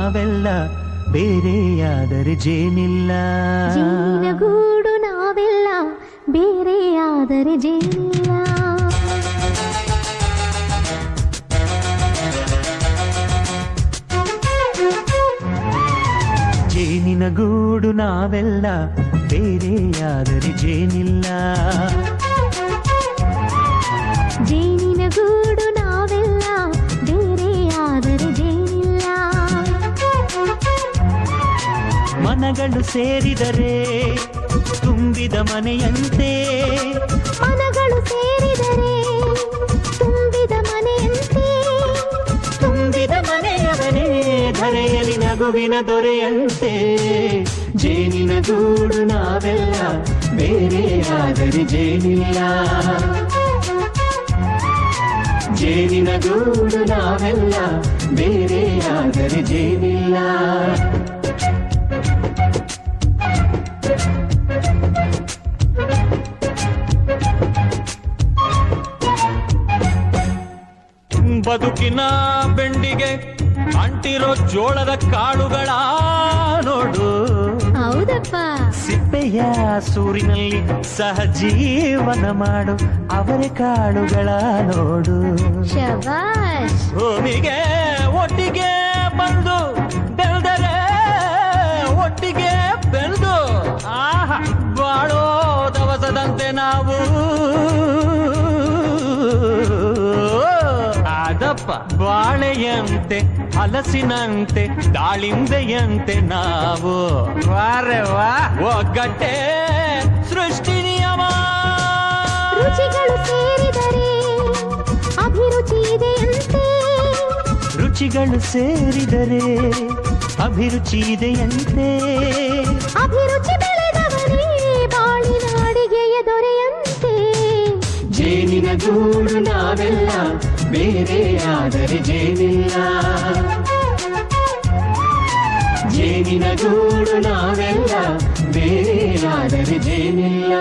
ನಾವೆಲ್ಲ ಬೇರೆಯಾದರೆ ಜೇನಿಲ್ಲ. ಜೇನಿನಗೂಡು ನಾವೆಲ್ಲ ಬೇರೆಯಾದರೆ ಜೇನಿಲ್ಲ. ಜೇನಿನ ಗೂಡು ನಾವೆಲ್ಲ ಬೇರೆಯಾದರೆ ಜೇನಿಲ್ಲ. ಜೇನಿನ ಗೂಡು ನಾವೆಲ್ಲ ಬೇರೆಯಾದರೆ ಜೇನಿಲ್ಲ. ಮನಗಳು ಸೇರಿದರೆ ತುಂಬಿದ ಮನೆಯಂತೆ. ಮನಗಳು ಸೇರಿದರೆ ತುಂಬಿದ ಮನೆಯಂತೆ. ತುಂಬಿದ ಮನೆಯವನೇ ಧರೆಯಲಿ ನಗುವಿನ ದೊರೆಯಂತೆ. ಜೇನಿನ ಗೂಡು ನಾವೆಲ್ಲ ಬೇರೆಯಾದರೆ ಜೇನಿಲ್ಲ. ಜೇನಿನ ಗೂಡು ನಾವೆಲ್ಲ ಬೇರೆಯಾದರೆ ಜೇನಿಲ್ಲ. ಬದುಕಿನ ಬೆಂಡಿಗೆ ಅಂಟಿರೋ ಜೋಳದ ಕಾಳುಗಳ ನೋಡು. ಹೌದಪ್ಪ. ಸಿಪ್ಪೆಯ ಸೂರಿನಲ್ಲಿ ಸಹಜೀವನ ಮಾಡು ಅವರೆ ಕಾಳುಗಳ ನೋಡು. ಶಬಾಷ್. ಭೂಮಿಗೆ ಒಟ್ಟಿಗೆ ಬಂದು ಬೆಳೆದರೆ ಒಟ್ಟಿಗೆ ಬೆಳೆದು ಬಾಳೋ ದವಸದಂತೆ ನಾವು. ಅದಪ್ಪ ಬಾಳೆಯಂತೆ ಹಲಸಿನಂತೆ ದಾಳಿಂಬೆಯಂತೆ ನಾವು. ವಾರೆ ವಾ ಒಗ್ಗಟ್ಟೆ ಸೃಷ್ಟಿ ನಿಯಮ. ರುಚಿಗಳು ಸೇರಿದರೆ ಅಭಿರುಚಿ ಇದೆಯಂತೆ. ರುಚಿಗಳು ಸೇರಿದರೆ ಅಭಿರುಚಿ ಇದೆಯಂತೆ. ಅಭಿರುಚಿ ಬೆಳೆದವನೇ ಬಾಳಿನ ಅಡಿಗೆಯ ದೊರೆಯಂತೆ. ಜೇನಿನ ಗೂಡು ನಾವೆಲ್ಲ ಬೇರೆಯಾದರೆ ಜೇನಿಲ್ಲ. ಜೇನಿನ ಗೂಡು ನಾವೆಲ್ಲ ಬೇರೆಯಾದರೆ ಜೇನಿಲ್ಲ.